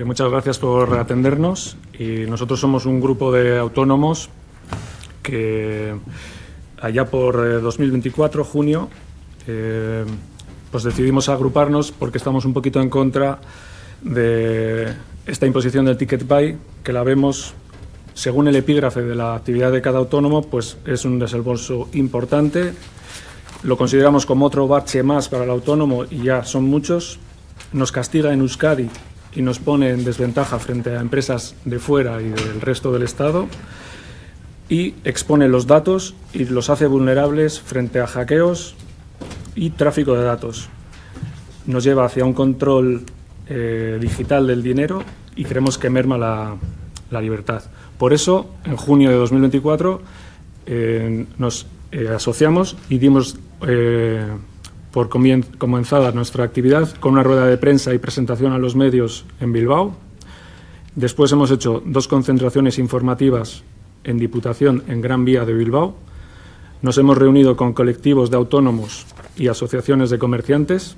Muchas gracias por atendernos. Y nosotros somos un grupo de autónomos que allá por 2024, junio, pues decidimos agruparnos porque estamos un poquito en contra de esta imposición del ticket buy, que la vemos, según el epígrafe de la actividad de cada autónomo, pues es un desembolso importante. Lo consideramos como otro bache más para el autónomo y ya son muchos. Nos castiga en Euskadi y nos pone en desventaja frente a empresas de fuera y del resto del Estado, y expone los datos y los hace vulnerables frente a hackeos y tráfico de datos. Nos lleva hacia un control digital del dinero y creemos que merma la libertad. Por eso, en junio de 2024, nos asociamos y dimos por comenzada nuestra actividad con una rueda de prensa y presentación a los medios en Bilbao. Después hemos hecho 2 concentraciones informativas en Diputación en Gran Vía de Bilbao. Nos hemos reunido con colectivos de autónomos y asociaciones de comerciantes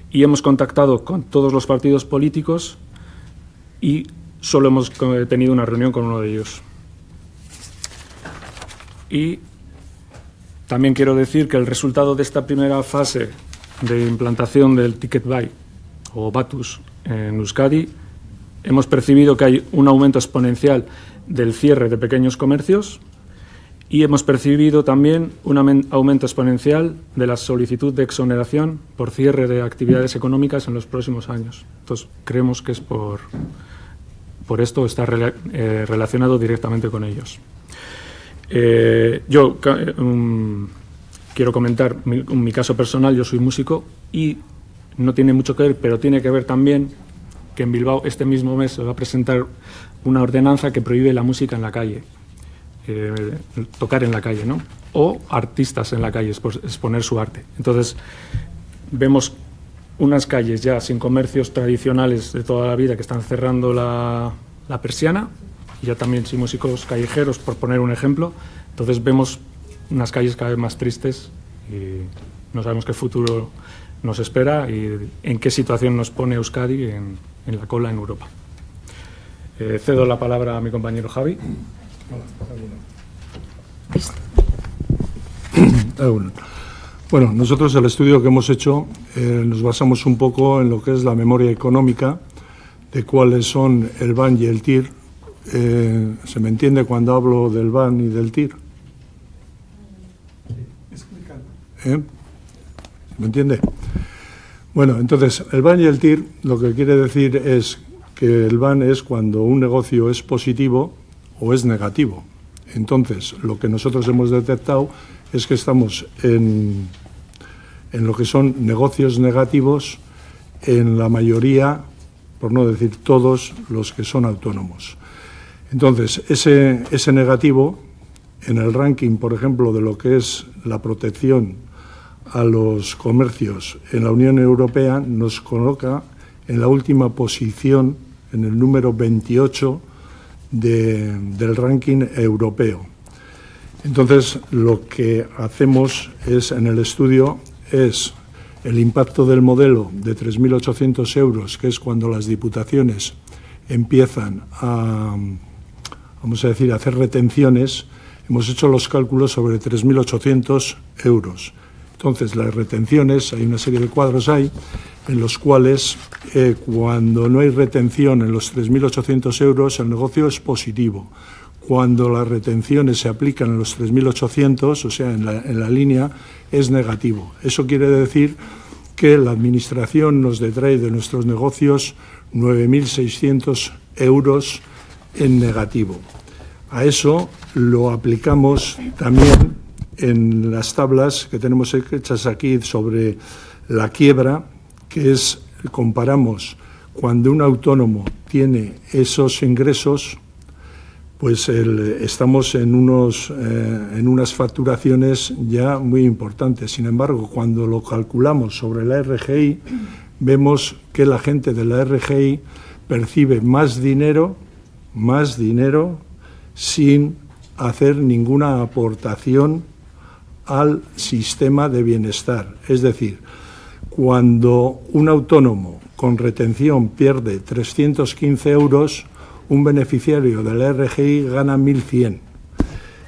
y hemos contactado con todos los partidos políticos y solo hemos tenido una reunión con uno de ellos. Y también quiero decir que el resultado de esta primera fase de implantación del ticket buy o BATUS en Euskadi, hemos percibido que hay un aumento exponencial del cierre de pequeños comercios y hemos percibido también un aumento exponencial de la solicitud de exoneración por cierre de actividades económicas en los próximos años. Entonces, creemos que es por esto, está relacionado directamente con ellos. Yo quiero comentar mi caso personal. Yo soy músico y no tiene mucho que ver, pero tiene que ver también que en Bilbao este mismo mes se va a presentar una ordenanza que prohíbe la música en la calle, tocar en la calle, ¿no? O artistas en la calle, exponer su arte. Entonces, vemos unas calles ya sin comercios tradicionales de toda la vida que están cerrando la persiana, y ya también sin músicos callejeros, por poner un ejemplo. Entonces vemos unas calles cada vez más tristes y no sabemos qué futuro nos espera y en qué situación nos pone Euskadi en la cola en Europa. Cedo la palabra a mi compañero Javi. Bueno, nosotros el estudio que hemos hecho nos basamos un poco en lo que es la memoria económica de cuáles son el BAN y el TIR. ¿Se me entiende cuando hablo del BAN y del TIR? ¿Se me entiende? Bueno, entonces, el BAN y el TIR lo que quiere decir es que el BAN es cuando un negocio es positivo o es negativo. Entonces, lo que nosotros hemos detectado es que estamos en lo que son negocios negativos en la mayoría, por no decir todos, los que son autónomos. Entonces, ese negativo, en el ranking, por ejemplo, de lo que es la protección a los comercios en la Unión Europea, nos coloca en la última posición, en el número 28 del ranking europeo. Entonces, lo que hacemos en el estudio es el impacto del modelo de 3.800 euros, que es cuando las diputaciones empiezan a hacer retenciones. Hemos hecho los cálculos sobre 3.800 euros. Entonces, las retenciones, hay una serie de cuadros ahí, en los cuales cuando no hay retención en los 3.800 euros, el negocio es positivo. Cuando las retenciones se aplican en los 3.800, o sea, en la línea, es negativo. Eso quiere decir que la Administración nos detrae de nuestros negocios 9.600 euros en negativo. A eso lo aplicamos también en las tablas que tenemos hechas aquí sobre la quiebra, que es, comparamos cuando un autónomo tiene esos ingresos, pues estamos en unas facturaciones ya muy importantes. Sin embargo, cuando lo calculamos sobre la RGI, vemos que la gente de la RGI percibe más dinero sin hacer ninguna aportación al sistema de bienestar. Es decir, cuando un autónomo con retención pierde 315 euros, un beneficiario de la RGI gana 1.100.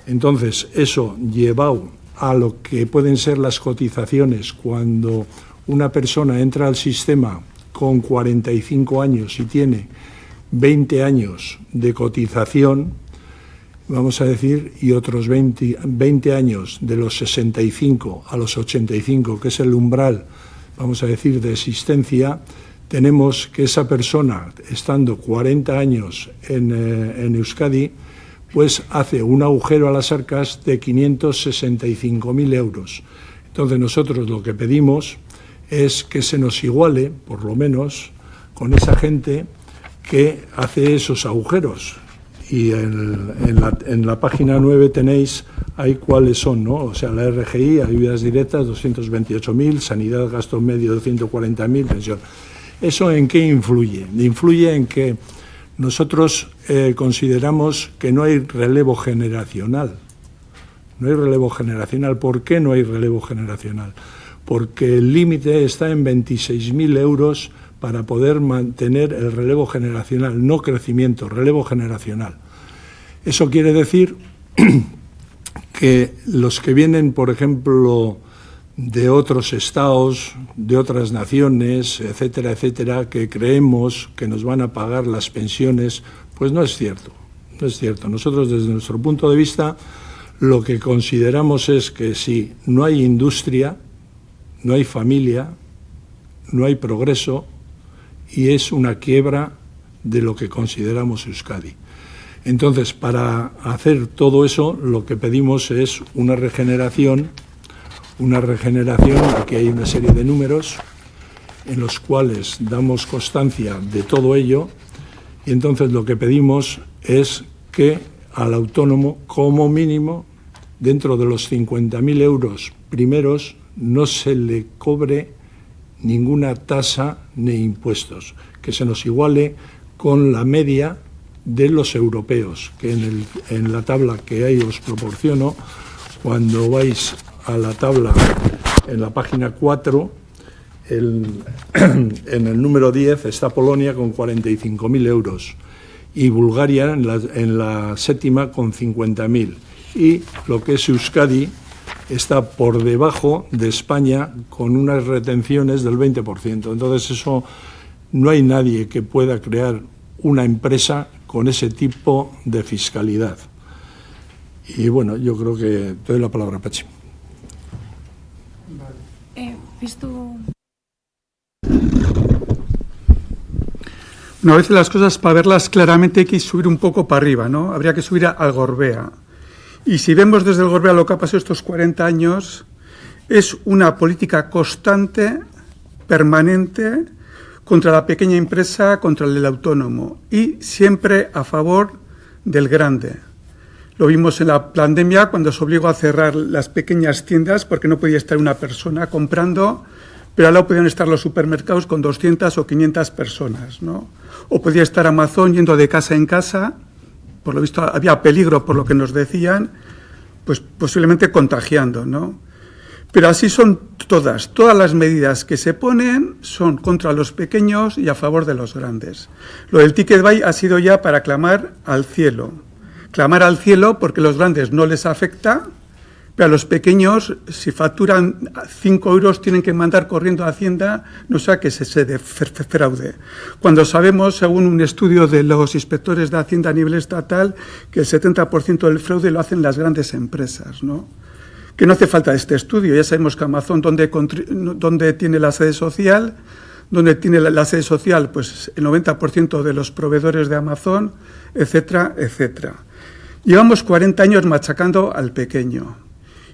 Entonces, eso llevado a lo que pueden ser las cotizaciones cuando una persona entra al sistema con 45 años y tiene 20 años de cotización, vamos a decir, y otros 20 años de los 65 a los 85, que es el umbral, vamos a decir, de existencia, tenemos que esa persona, estando 40 años en Euskadi, pues hace un agujero a las arcas de 565.000 euros. Entonces nosotros lo que pedimos es que se nos iguale, por lo menos, con esa gente que hace esos agujeros. Y en la página 9 tenéis ahí cuáles son, ¿no? O sea, la RGI, ayudas directas, 228.000, sanidad, gasto medio de 140.000, pensión. ¿Eso en qué influye? Influye en que nosotros consideramos que no hay relevo generacional. No hay relevo generacional. ¿Por qué no hay relevo generacional? Porque el límite está en 26.000 euros para poder mantener el relevo generacional, no crecimiento, relevo generacional. Eso quiere decir que los que vienen, por ejemplo, de otros estados, de otras naciones, etcétera, etcétera, que creemos que nos van a pagar las pensiones, pues no es cierto, no es cierto. Nosotros, desde nuestro punto de vista, lo que consideramos es que si no hay industria, no hay familia, no hay progreso, y es una quiebra de lo que consideramos Euskadi. Entonces, para hacer todo eso, lo que pedimos es una regeneración. Aquí hay una serie de números en los cuales damos constancia de todo ello, y entonces lo que pedimos es que al autónomo, como mínimo, dentro de los 50.000 euros primeros, no se le cobre ninguna tasa ni impuestos, que se nos iguale con la media de los europeos, que en la tabla que ahí os proporciono, cuando vais a la tabla en la página 4, en el número 10 está Polonia con 45.000 euros y Bulgaria en la séptima con 50.000, y lo que es Euskadi está por debajo de España con unas retenciones del 20%. Entonces eso, no hay nadie que pueda crear una empresa con ese tipo de fiscalidad. Y bueno, yo creo que te doy la palabra, Pachi. A veces las cosas, para verlas claramente, hay que subir un poco para arriba, ¿no? Habría que subir al Gorbea. Y si vemos desde el Gorbea lo que ha pasado estos 40 años, es una política constante, permanente, contra la pequeña empresa, contra el autónomo, y siempre a favor del grande. Lo vimos en la pandemia, cuando se obligó a cerrar las pequeñas tiendas porque no podía estar una persona comprando, pero al lado podían estar los supermercados con 200 o 500 personas, ¿no? O podía estar Amazon yendo de casa en casa, por lo visto había peligro por lo que nos decían, pues posiblemente contagiando, ¿no? Pero así son todas las medidas que se ponen son contra los pequeños y a favor de los grandes. Lo del ticket buy ha sido ya para clamar al cielo porque a los grandes no les afecta, pero a los pequeños, si facturan 5 euros, tienen que mandar corriendo a Hacienda, no sea que se fraude. Cuando sabemos, según un estudio de los inspectores de Hacienda a nivel estatal, que el 70% del fraude lo hacen las grandes empresas, ¿no? Que no hace falta este estudio. Ya sabemos que Amazon, ¿dónde tiene la sede social? ¿Dónde tiene la sede social? Pues el 90% de los proveedores de Amazon, etcétera, etcétera. Llevamos 40 años machacando al pequeño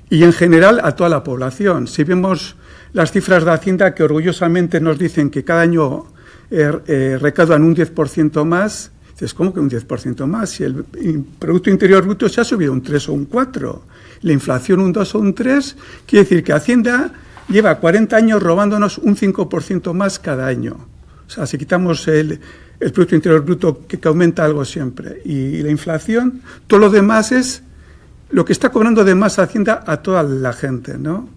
y en general a toda la población. Si vemos las cifras de Hacienda que orgullosamente nos dicen que cada año recaudan un 10% más, dices, ¿cómo que un 10% más? Si el Producto Interior Bruto se ha subido un 3 o un 4, la inflación un 2 o un 3, quiere decir que Hacienda lleva 40 años robándonos un 5% más cada año. O sea, si quitamos el Producto Interior Bruto, que aumenta algo siempre, y la inflación, todo lo demás es lo que está cobrando de más Hacienda a toda la gente, ¿no?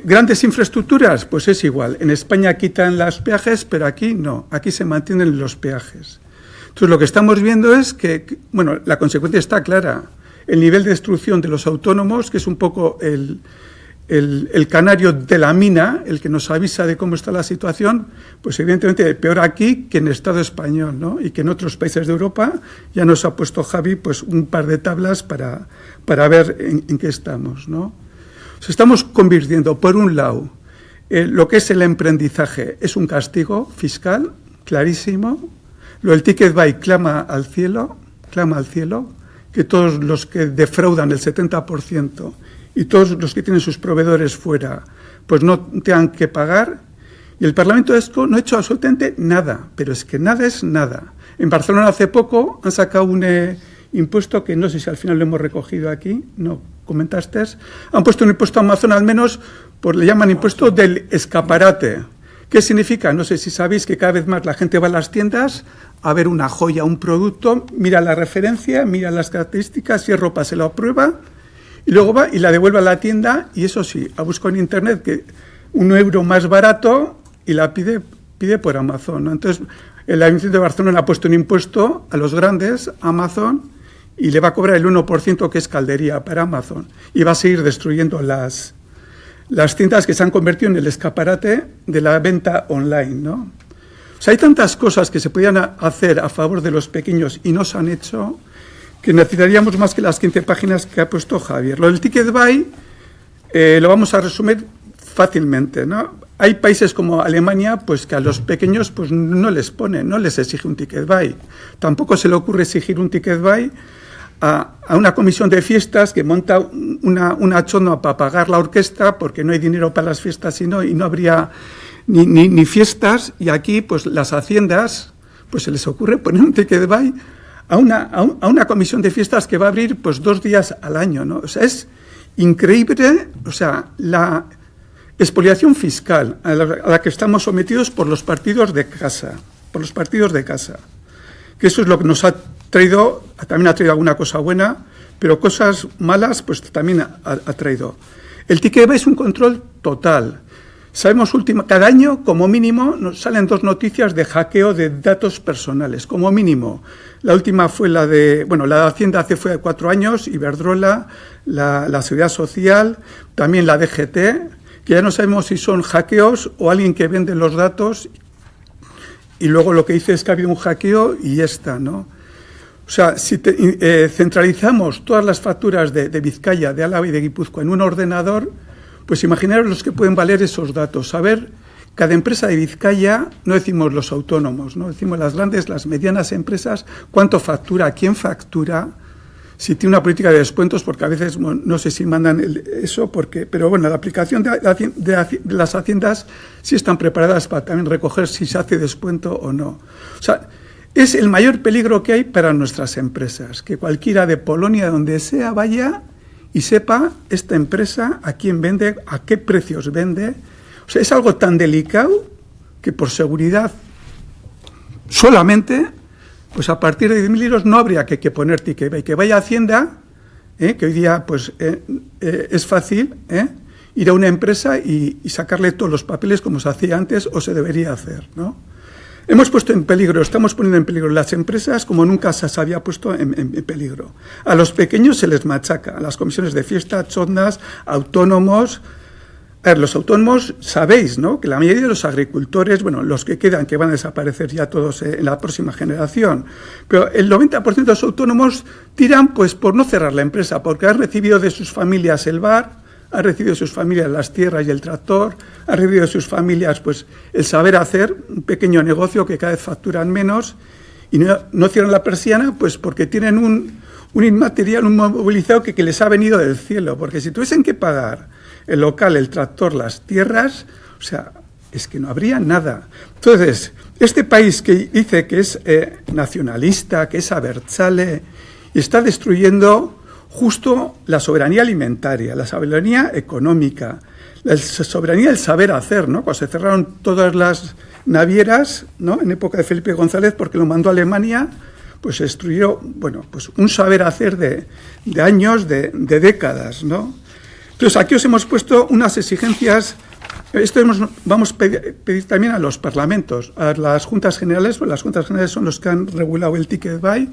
Grandes infraestructuras, pues es igual. En España quitan los peajes, pero aquí no. Aquí se mantienen los peajes. Entonces, lo que estamos viendo es que, bueno, la consecuencia está clara. El nivel de destrucción de los autónomos, que es un poco el canario de la mina, el que nos avisa de cómo está la situación, pues evidentemente peor aquí que en el Estado español, ¿no? Y que en otros países de Europa. Ya nos ha puesto Javi pues un par de tablas para ver en qué estamos, ¿no? O sea, estamos convirtiendo, por un lado, lo que es el emprendizaje es un castigo fiscal clarísimo. Lo del ticket buy clama al cielo, que todos los que defraudan el 70% y todos los que tienen sus proveedores fuera, pues no tengan que pagar. Y el Parlamento Vasco no ha hecho absolutamente nada, pero es que nada es nada. En Barcelona hace poco han sacado un impuesto que no sé si al final lo hemos recogido aquí, no comentaste. Han puesto un impuesto a Amazon, al menos le llaman impuesto del escaparate. ¿Qué significa? No sé si sabéis que cada vez más la gente va a las tiendas a ver una joya, un producto, mira la referencia, mira las características, si es ropa se lo aprueba y luego va y la devuelve a la tienda y eso sí, ha buscado en internet que €1 más barato y la pide por Amazon, ¿no? Entonces, el Ayuntamiento de Barcelona ha puesto un impuesto a los grandes, Amazon, y le va a cobrar el 1% que es caldería para Amazon y va a seguir destruyendo las tiendas que se han convertido en el escaparate de la venta online, ¿no? O sea, hay tantas cosas que se podían hacer a favor de los pequeños y no se han hecho que necesitaríamos más que las 15 páginas que ha puesto Javier. Lo del ticket buy lo vamos a resumir fácilmente, ¿no? Hay países como Alemania, pues que a los pequeños pues no les exige un ticket buy. Tampoco se le ocurre exigir un ticket buy a una comisión de fiestas que monta una chona para pagar la orquesta porque no hay dinero para las fiestas y no habría ni fiestas. Y aquí pues las haciendas pues se les ocurre poner un ticket buy a una comisión de fiestas que va a abrir pues 2 días al año, ¿no? O sea, es increíble, o sea, la expoliación fiscal a la que estamos sometidos por los partidos de casa, que eso es lo que nos ha traído, también ha traído alguna cosa buena, pero cosas malas pues también ha traído. El ticket buy es un control total. Sabemos cada año, como mínimo, nos salen 2 noticias de hackeo de datos personales, como mínimo. La última fue la de Hacienda fue 4 años, Iberdrola, la Seguridad Social, también la DGT, que ya no sabemos si son hackeos o alguien que vende los datos y luego lo que dice es que ha habido un hackeo y ya está, ¿no? O sea, si centralizamos todas las facturas de Vizcaya, de Álava y de Guipúzcoa en un ordenador, pues imaginaros los que pueden valer esos datos. Saber, cada empresa de Vizcaya, no decimos los autónomos, no decimos las grandes, las medianas empresas, cuánto factura, quién factura, si tiene una política de descuentos, porque a veces no sé si mandan eso, pero bueno, la aplicación de las haciendas sí están preparadas para también recoger si se hace descuento o no. O sea, es el mayor peligro que hay para nuestras empresas, que cualquiera de Polonia, donde sea, vaya y sepa esta empresa a quién vende, a qué precios vende. O sea, es algo tan delicado que por seguridad solamente, pues a partir de 10.000 euros no habría que poner ticket buy. Que vaya a Hacienda, que hoy día pues es fácil ir a una empresa y sacarle todos los papeles como se hacía antes o se debería hacer, ¿no? Estamos poniendo en peligro las empresas como nunca se había puesto en peligro. A los pequeños se les machaca, a las comisiones de fiesta, chondas, autónomos. A ver, los autónomos, sabéis, ¿no?, que la mayoría de los agricultores, bueno, los que quedan, que van a desaparecer ya todos en la próxima generación, pero el 90% de los autónomos tiran pues por no cerrar la empresa, porque han recibido de sus familias el bar, han recibido de sus familias las tierras y el tractor, han recibido de sus familias pues el saber hacer un pequeño negocio que cada vez facturan menos y no cierran la persiana pues porque tienen un inmaterial, un movilizado que les ha venido del cielo, porque si tuviesen que pagar el local, el tractor, las tierras, o sea, es que no habría nada. Entonces, este país que dice que es nacionalista, que es abertzale, está destruyendo justo la soberanía alimentaria, la soberanía económica, la soberanía del saber hacer, ¿no? Cuando se cerraron todas las navieras, ¿no?, en época de Felipe González, porque lo mandó a Alemania, pues se destruyó, bueno, pues un saber hacer de años, de décadas, ¿no? Entonces, aquí os hemos puesto unas exigencias. Esto vamos a pedir también a los parlamentos, a las juntas generales, porque las juntas generales son los que han regulado el ticket buy,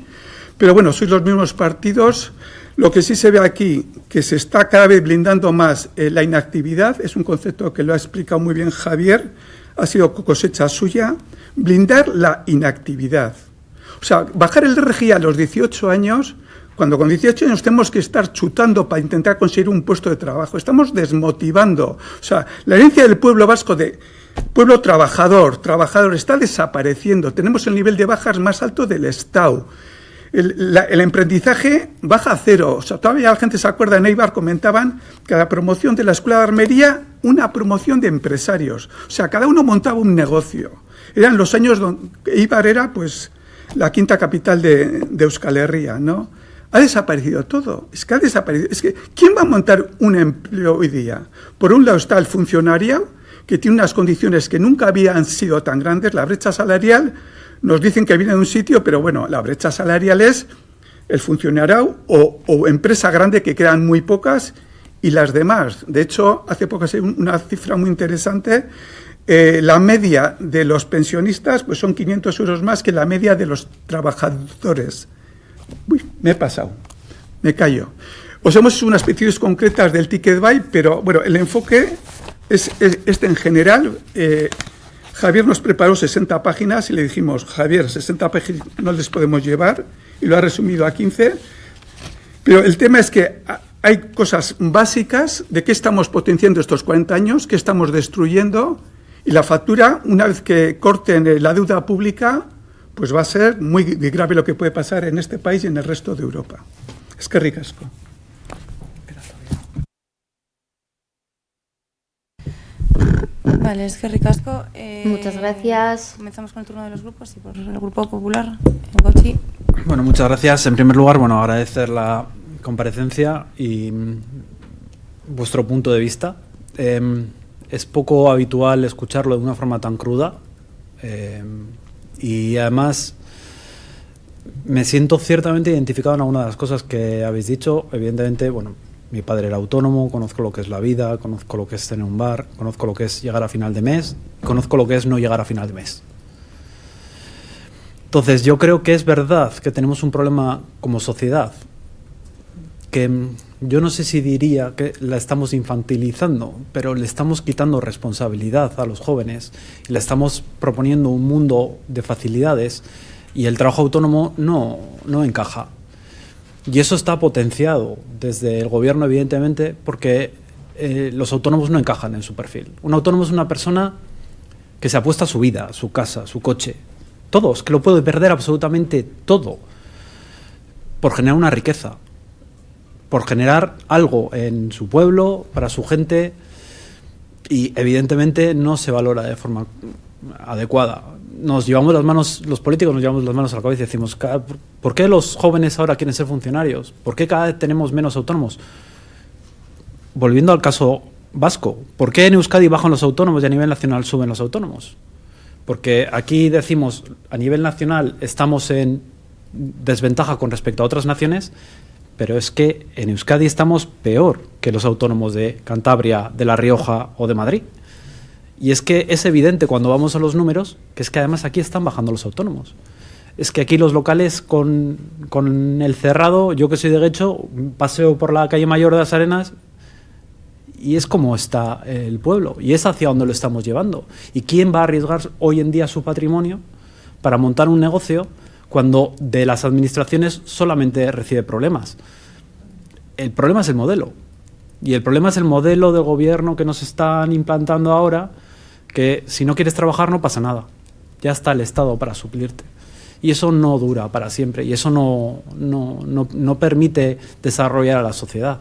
pero bueno, sois los mismos partidos. Lo que sí se ve aquí, que se está cada vez blindando más la inactividad, es un concepto que lo ha explicado muy bien Javier, ha sido cosecha suya, blindar la inactividad. O sea, bajar el RGI a los 18 años, cuando con 18 años tenemos que estar chutando para intentar conseguir un puesto de trabajo. Estamos desmotivando. O sea, la herencia del pueblo vasco, de pueblo trabajador, está desapareciendo. Tenemos el nivel de bajas más alto del Estado. El emprendizaje baja a cero. O sea, todavía la gente se acuerda, en Eibar comentaban que la promoción de la Escuela de Armería, una promoción de empresarios. O sea, cada uno montaba un negocio. Eran los años donde Eibar era, pues, la quinta capital de Euskal Herria, ¿no? Ha desaparecido todo. Es que ha desaparecido. Es que, ¿quién va a montar un empleo hoy día? Por un lado está el funcionario, que tiene unas condiciones que nunca habían sido tan grandes. La brecha salarial, nos dicen que viene de un sitio, pero bueno, la brecha salarial es el funcionario o empresa grande, que quedan muy pocas, y las demás. De hecho, hace poco se una cifra muy interesante. La media de los pensionistas pues son 500 euros más que la media de los trabajadores. Uy, me he pasado, me callo. Os hemos hecho unas peticiones concretas del ticket buy, pero bueno, el enfoque es este en general. Javier nos preparó 60 páginas y le dijimos, Javier, 60 páginas no les podemos llevar, y lo ha resumido a 15. Pero el tema es que hay cosas básicas de qué estamos potenciando estos 40 años, qué estamos destruyendo, y la factura, una vez que corten la deuda pública, pues va a ser muy grave lo que puede pasar en este país y en el resto de Europa. Eskerrik asko. Vale, eskerrik asko. Muchas gracias. Comenzamos con el turno de los grupos y por el Grupo Popular, Gochi. Bueno, muchas gracias. En primer lugar, bueno, agradecer la comparecencia y vuestro punto de vista. Es poco habitual escucharlo de una forma tan cruda. Y además me siento ciertamente identificado en algunas de las cosas que habéis dicho. Evidentemente, bueno, mi padre era autónomo, conozco lo que es la vida, conozco lo que es tener un bar, conozco lo que es llegar a final de mes, conozco lo que es no llegar a final de mes. Entonces, yo creo que es verdad que tenemos un problema como sociedad, que yo no sé si diría que la estamos infantilizando, pero le estamos quitando responsabilidad a los jóvenes y le estamos proponiendo un mundo de facilidades, y el trabajo autónomo no encaja. Y eso está potenciado desde el gobierno, evidentemente, porque los autónomos no encajan en su perfil. Un autónomo es una persona que se apuesta a su vida, su casa, su coche, todo, es que lo puede perder absolutamente todo por generar una riqueza, por generar algo en su pueblo, para su gente, y evidentemente no se valora de forma adecuada. Nos llevamos las manos, los políticos nos llevamos las manos a la cabeza y decimos, ¿por qué los jóvenes ahora quieren ser funcionarios? ¿Por qué cada vez tenemos menos autónomos? Volviendo al caso vasco, ¿por qué en Euskadi bajan los autónomos y a nivel nacional suben los autónomos? Porque aquí decimos, a nivel nacional estamos en desventaja con respecto a otras naciones, pero es que en Euskadi estamos peor que los autónomos de Cantabria, de La Rioja o de Madrid. Y es que es evidente cuando vamos a los números que es que además aquí están bajando los autónomos. Es que aquí los locales con el cerrado, yo que soy de Guecho, paseo por la calle Mayor de las Arenas y es como está el pueblo y es hacia donde lo estamos llevando. ¿Y quién va a arriesgar hoy en día su patrimonio para montar un negocio cuando de las administraciones solamente recibe problemas? El problema es el modelo. Y el problema es el modelo de gobierno que nos están implantando ahora, que si no quieres trabajar no pasa nada. Ya está el Estado para suplirte. Y eso no dura para siempre y eso no permite desarrollar a la sociedad.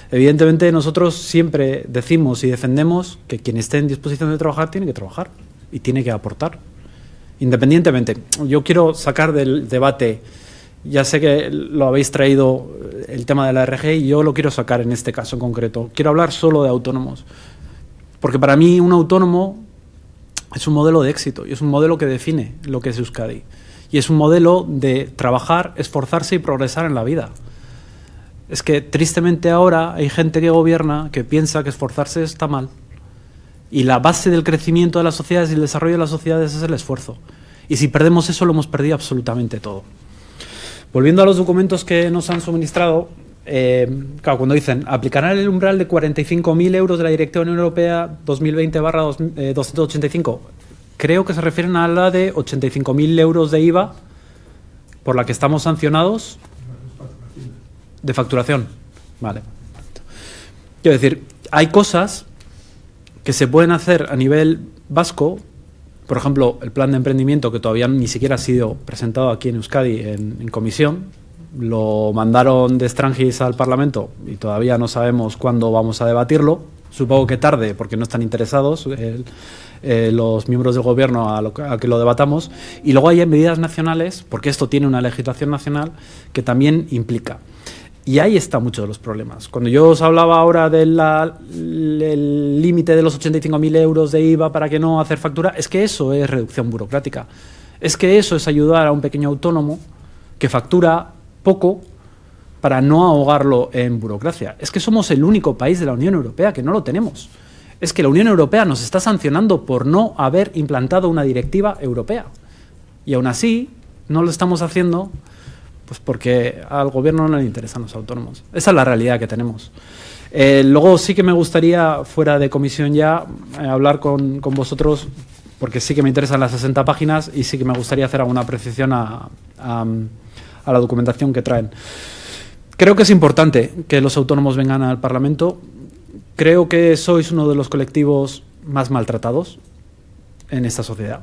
Evidentemente nosotros siempre decimos y defendemos que quien esté en disposición de trabajar tiene que trabajar y tiene que aportar. Independientemente, yo quiero sacar del debate, ya sé que lo habéis traído el tema de la RGI y yo lo quiero sacar en este caso en concreto. Quiero hablar solo de autónomos, porque para mí un autónomo es un modelo de éxito y es un modelo que define lo que es Euskadi. Y es un modelo de trabajar, esforzarse y progresar en la vida. Es que tristemente ahora hay gente que gobierna que piensa que esforzarse está mal. Y la base del crecimiento de las sociedades y el desarrollo de las sociedades es el esfuerzo. Y si perdemos eso, lo hemos perdido absolutamente todo. Volviendo a los documentos que nos han suministrado, claro, cuando dicen aplicarán el umbral de 45.000 euros de la Directiva Unión Europea 2020/285, creo que se refieren a la de 85.000 euros de IVA por la que estamos sancionados de facturación. Vale. Quiero decir, hay cosas que se pueden hacer a nivel vasco. Por ejemplo, el plan de emprendimiento, que todavía ni siquiera ha sido presentado aquí en Euskadi en comisión. Lo mandaron de Strangis al Parlamento y todavía no sabemos cuándo vamos a debatirlo. Supongo que tarde, porque no están interesados los miembros del Gobierno a que lo debatamos. Y luego hay medidas nacionales, porque esto tiene una legislación nacional que también implica. Y ahí están muchos de los problemas. Cuando yo os hablaba ahora del límite de los 85.000 euros de IVA para que no hacer factura, es que eso es reducción burocrática. Es que eso es ayudar a un pequeño autónomo que factura poco para no ahogarlo en burocracia. Es que somos el único país de la Unión Europea que no lo tenemos. Es que la Unión Europea nos está sancionando por no haber implantado una directiva europea. Y aún así no lo estamos haciendo. Pues porque al gobierno no le interesan los autónomos. Esa es la realidad que tenemos. Luego sí que me gustaría, fuera de comisión ya, hablar con vosotros, porque sí que me interesan las 60 páginas y sí que me gustaría hacer alguna apreciación a la documentación que traen. Creo que es importante que los autónomos vengan al Parlamento. Creo que sois uno de los colectivos más maltratados en esta sociedad,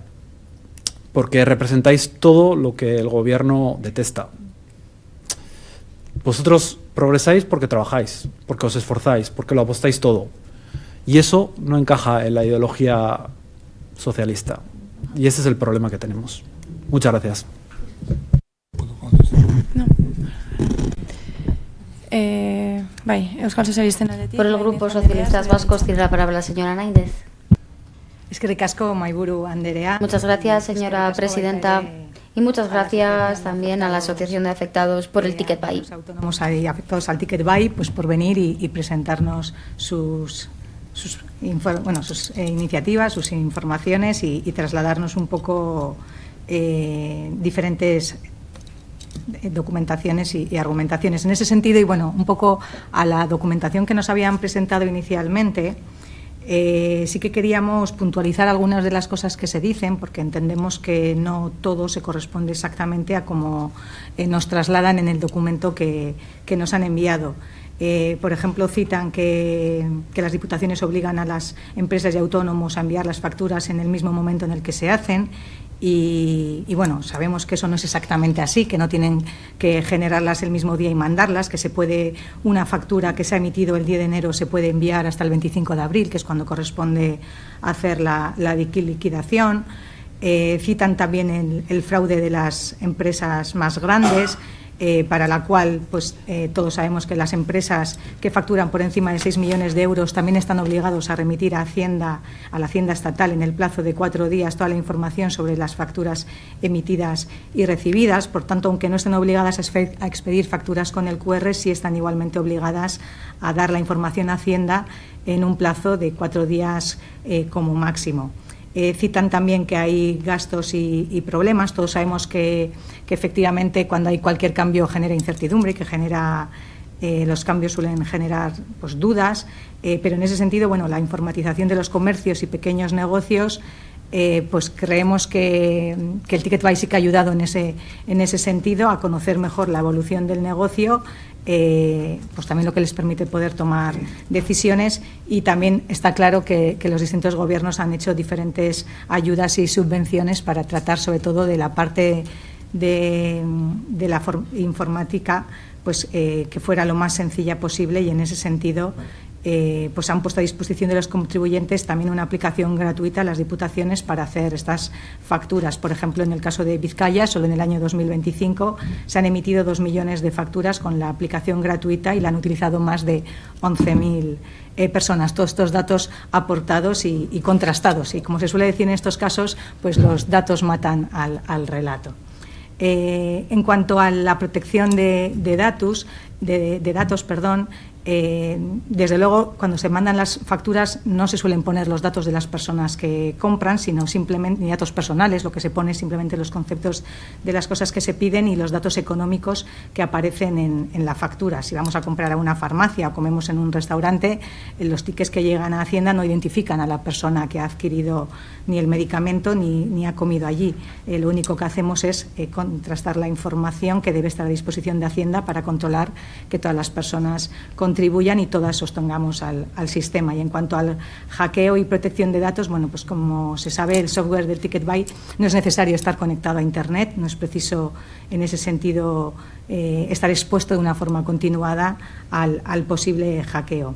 porque representáis todo lo que el gobierno detesta. Vosotros progresáis porque trabajáis, porque os esforzáis, porque lo apostáis todo. Y eso no encaja en la ideología socialista. Y ese es el problema que tenemos. Muchas gracias. No. Euskal Sozialisten aldetik. Por el Grupo Socialistas Vascos tiene la palabra la señora Naindez. Eskerrik asko, Mahaiburu Anderea. Muchas gracias, señora presidenta. Y muchas gracias también a la Asociación de Afectados por el Ticket Buy. Los autónomos y afectados al Ticket Buy, pues por venir y presentarnos sus iniciativas, sus informaciones y trasladarnos un poco diferentes documentaciones y argumentaciones. En ese sentido, y bueno, un poco a la documentación que nos habían presentado inicialmente, sí que queríamos puntualizar algunas de las cosas que se dicen, porque entendemos que no todo se corresponde exactamente a como nos trasladan en el documento que nos han enviado. Por ejemplo, citan que las diputaciones obligan a las empresas y autónomos a enviar las facturas en el mismo momento en el que se hacen. Y bueno, sabemos que eso no es exactamente así, que no tienen que generarlas el mismo día y mandarlas, que una factura que se ha emitido el 10 de enero se puede enviar hasta el 25 de abril, que es cuando corresponde hacer la liquidación. Citan también el fraude de las empresas más grandes, para la cual pues todos sabemos que las empresas que facturan por encima de 6 millones de euros también están obligados a remitir a la Hacienda estatal en el plazo de 4 días toda la información sobre las facturas emitidas y recibidas. Por tanto, aunque no estén obligadas a expedir facturas con el QR, sí están igualmente obligadas a dar la información a Hacienda en un plazo de 4 días como máximo. Citan también que hay gastos y problemas. Todos sabemos que efectivamente cuando hay cualquier cambio genera incertidumbre y que los cambios suelen generar pues, dudas, pero en ese sentido, bueno, la informatización de los comercios y pequeños negocios, pues creemos que el Ticket Buy sí que ha ayudado en ese sentido a conocer mejor la evolución del negocio, pues también lo que les permite poder tomar decisiones, y también está claro que los distintos gobiernos han hecho diferentes ayudas y subvenciones para tratar sobre todo de la parte de la informática, pues que fuera lo más sencilla posible, y en ese sentido pues han puesto a disposición de los contribuyentes también una aplicación gratuita a las diputaciones para hacer estas facturas. Por ejemplo, en el caso de Vizcaya, solo en el año 2025 se han emitido 2 millones de facturas con la aplicación gratuita y la han utilizado más de 11.000 personas. Todos estos datos aportados y contrastados. Y como se suele decir en estos casos, pues los datos matan al relato. En cuanto a la protección de datos, desde luego, cuando se mandan las facturas no se suelen poner los datos de las personas que compran, sino simplemente ni datos personales. Lo que se pone es simplemente los conceptos de las cosas que se piden y los datos económicos que aparecen en la factura. Si vamos a comprar a una farmacia o comemos en un restaurante, los tickets que llegan a Hacienda no identifican a la persona que ha adquirido ni el medicamento ni ha comido allí. Lo único que hacemos es contrastar la información que debe estar a disposición de Hacienda para controlar que todas las personas contribuyan y todas sostengamos al sistema. Y en cuanto al hackeo y protección de datos, bueno, pues como se sabe, el software del TicketBuy no es necesario estar conectado a Internet, no es preciso en ese sentido estar expuesto de una forma continuada al posible hackeo.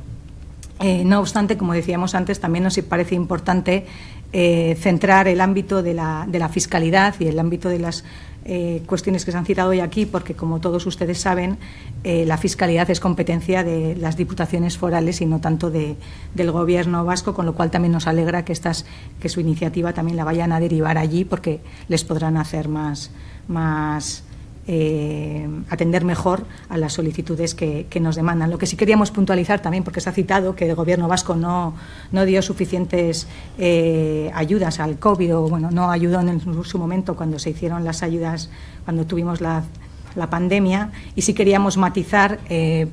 No obstante, como decíamos antes, también nos parece importante centrar el ámbito de la fiscalidad y el ámbito de las cuestiones que se han citado hoy aquí, porque como todos ustedes saben, la fiscalidad es competencia de las diputaciones forales y no tanto del Gobierno vasco, con lo cual también nos alegra que su iniciativa también la vayan a derivar allí, porque les podrán hacer atender mejor a las solicitudes que nos demandan. Lo que sí queríamos puntualizar también, porque se ha citado que el Gobierno vasco no dio suficientes ayudas al COVID, o bueno, no ayudó en su momento cuando se hicieron las ayudas, cuando tuvimos la pandemia, y sí queríamos matizar,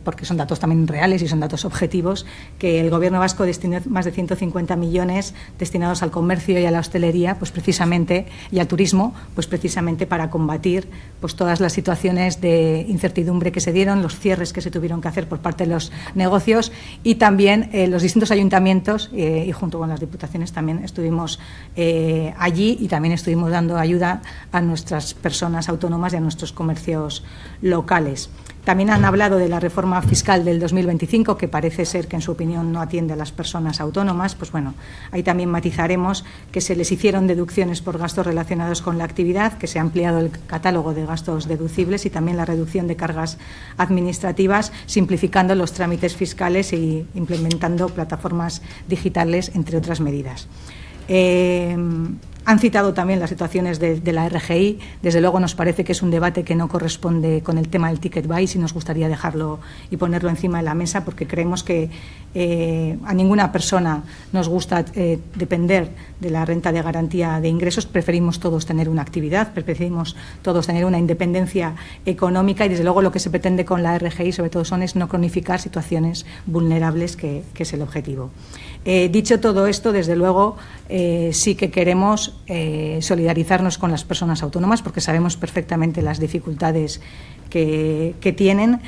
porque son datos también reales y son datos objetivos, que el Gobierno vasco destinó más de 150 millones destinados al comercio y a la hostelería, pues precisamente, y al turismo, pues precisamente para combatir pues todas las situaciones de incertidumbre que se dieron, los cierres que se tuvieron que hacer por parte de los negocios, y también los distintos ayuntamientos y junto con las diputaciones también estuvimos allí, y también estuvimos dando ayuda a nuestras personas autónomas y a nuestros comercios locales. También han hablado de la reforma fiscal del 2025, que parece ser que en su opinión no atiende a las personas autónomas. Pues bueno, ahí también matizaremos que se les hicieron deducciones por gastos relacionados con la actividad, que se ha ampliado el catálogo de gastos deducibles y también la reducción de cargas administrativas, simplificando los trámites fiscales e implementando plataformas digitales, entre otras medidas. Han citado también las situaciones de la RGI. Desde luego nos parece que es un debate que no corresponde con el tema del TicketBuy, si nos gustaría dejarlo y ponerlo encima de la mesa, porque creemos que a ninguna persona nos gusta depender de la renta de garantía de ingresos. Preferimos todos tener una actividad, preferimos todos tener una independencia económica, y desde luego lo que se pretende con la RGI sobre todo es no cronificar situaciones vulnerables, que es el objetivo. Dicho todo esto, desde luego sí que queremos solidarizarnos con las personas autónomas, porque sabemos perfectamente las dificultades que tienen.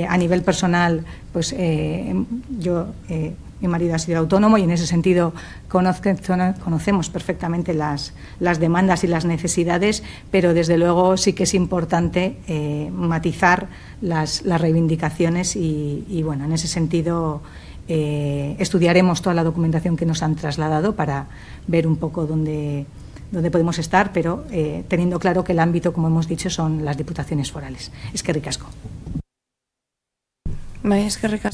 A nivel personal, pues mi marido ha sido autónomo y en ese sentido conocemos perfectamente las demandas y las necesidades, pero desde luego sí que es importante matizar las reivindicaciones y bueno, en ese sentido estudiaremos toda la documentación que nos han trasladado para ver un poco dónde podemos estar, pero teniendo claro que el ámbito, como hemos dicho, son las diputaciones forales. Eskerrik asko.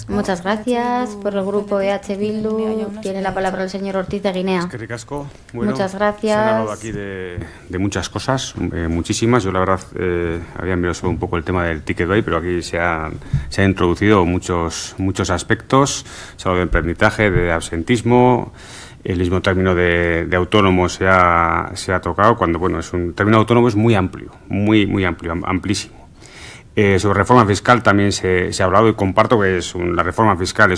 Muchas gracias. Por el grupo EH Bildu tiene la palabra el señor Ortiz de Guinea. Bueno, muchas gracias. Se han hablado aquí de muchas cosas, muchísimas. Yo la verdad había mirado solo un poco el tema del TicketBuy, pero aquí se ha introducido muchos aspectos. Se ha hablado de emprendizaje, de absentismo. El mismo término de autónomo se ha tocado, cuando bueno, es un término autónomo es muy amplio, muy amplio, amplísimo. Sobre reforma fiscal también se ha hablado, y comparto que la reforma fiscal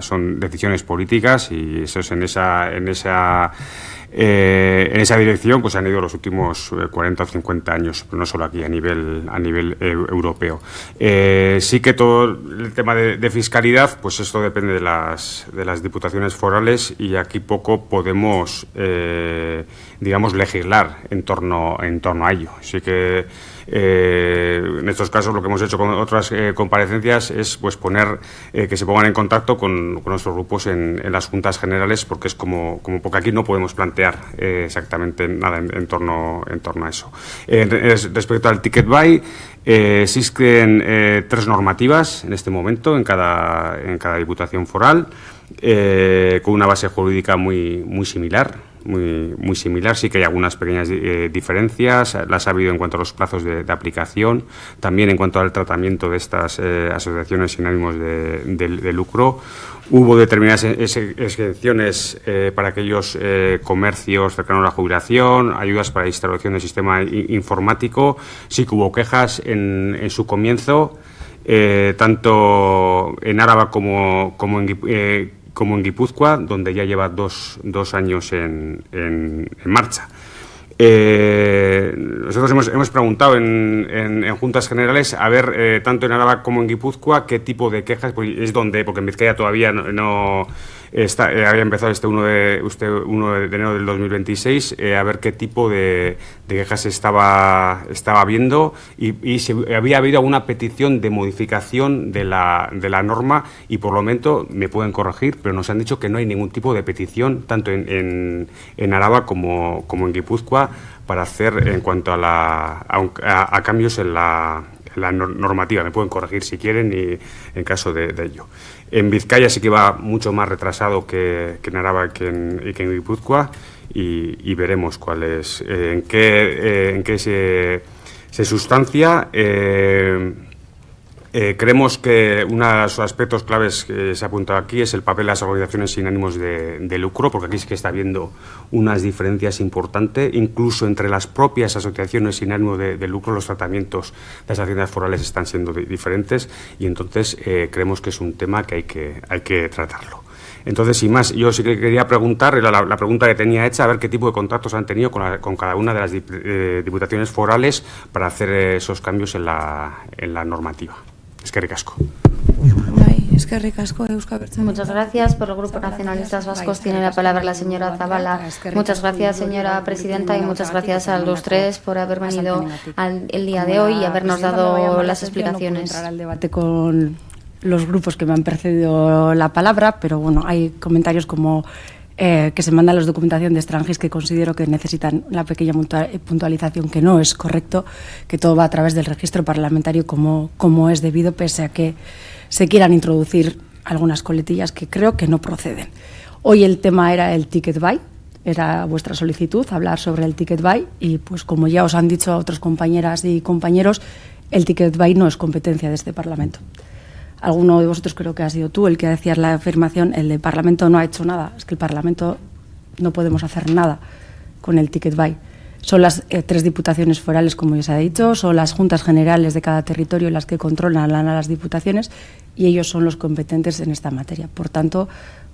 son decisiones políticas, y eso es en esa dirección pues han ido los últimos 40 o 50 años, pero no solo aquí, a nivel europeo. Sí que todo el tema de fiscalidad, pues esto depende de las diputaciones forales, y aquí poco podemos digamos legislar en torno a ello. Así que en estos casos lo que hemos hecho con otras comparecencias es pues poner que se pongan en contacto con nuestros grupos en las juntas generales, porque es como porque aquí no podemos plantear exactamente nada en torno a eso. Respecto al TicketBuy, existen 3 normativas en este momento en cada diputación foral, con una base jurídica muy similar. muy similar. Sí que hay algunas pequeñas diferencias, las ha habido en cuanto a los plazos de aplicación, también en cuanto al tratamiento de estas asociaciones sin ánimos de lucro. Hubo determinadas exenciones para aquellos comercios cercanos a la jubilación, ayudas para la instalación del sistema informático. Sí que hubo quejas en su comienzo, tanto en Álava como en Guipúzcoa, donde ya lleva dos años en marcha. Nosotros hemos preguntado en Juntas Generales a ver, tanto en Álava como en Guipúzcoa, qué tipo de quejas, porque en Vizcaya todavía no está, había empezado 1 de enero del 2026, a ver qué tipo de quejas estaba habiendo y si había habido alguna petición de modificación de la norma, y por lo menos me pueden corregir, pero nos han dicho que no hay ningún tipo de petición, tanto en Álava como en Guipúzcoa, para hacer en cuanto a cambios en la normativa. Me pueden corregir si quieren y en caso de ello. En Vizcaya sí que va mucho más retrasado que en Álava y que en Guipúzcoa, y veremos cuál es, en qué se sustancia. Creemos que uno de los aspectos claves que se ha apuntado aquí es el papel de las organizaciones sin ánimos de lucro, porque aquí sí que está habiendo unas diferencias importantes, incluso entre las propias asociaciones sin ánimo de lucro. Los tratamientos de las haciendas forales están siendo diferentes, y entonces creemos que es un tema que hay que tratarlo. Entonces, sin más, yo sí que quería preguntar, la pregunta que tenía hecha, a ver qué tipo de contactos han tenido con cada una de las diputaciones forales para hacer esos cambios en la normativa. Eskerrik asko. Muchas gracias. Por el Grupo Nacionalistas Vascos tiene la palabra la señora Zabala. Muchas gracias, señora presidenta, y muchas gracias a los tres por haber venido el día de hoy y habernos dado las explicaciones. No al debate con los grupos que me han precedido la palabra, pero bueno, hay comentarios como que se manda la documentación de extranjeros que considero que necesitan la pequeña puntualización, que no es correcto, que todo va a través del registro parlamentario como es debido, pese a que se quieran introducir algunas coletillas que creo que no proceden. Hoy el tema era el ticket buy, era vuestra solicitud, hablar sobre el ticket buy, y pues como ya os han dicho otras compañeras y compañeros, el ticket buy no es competencia de este Parlamento. Alguno de vosotros, creo que ha sido tú el que decías la afirmación, el de Parlamento no ha hecho nada. Es que el Parlamento no podemos hacer nada con el ticket buy. Son las 3 diputaciones forales, como ya se ha dicho, son las juntas generales de cada territorio las que controlan a las diputaciones, y ellos son los competentes en esta materia. Por tanto,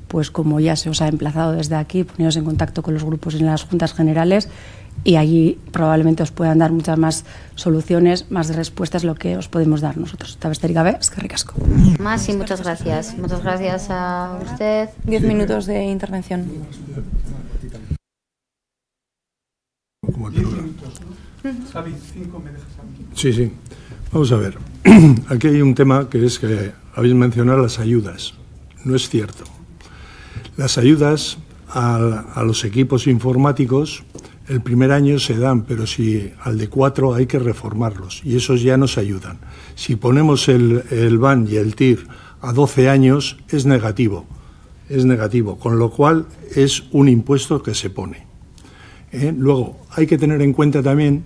pues como ya se os ha emplazado desde aquí, poneros en contacto con los grupos en las juntas generales, y allí probablemente os puedan dar muchas más soluciones, más respuestas, lo que os podemos dar nosotros. Tabesterik gabe, eskerrik asko. Más y muchas gracias. Muchas gracias a usted. 10 minutos de intervención. Sí. Vamos a ver. Aquí hay un tema que es que habéis mencionado las ayudas. No es cierto. Las ayudas a los equipos informáticos el primer año se dan, pero si al de 4 hay que reformarlos, y esos ya nos ayudan. Si ponemos el BAN y el TIR a 12 años es negativo, con lo cual es un impuesto que se pone. Luego, hay que tener en cuenta también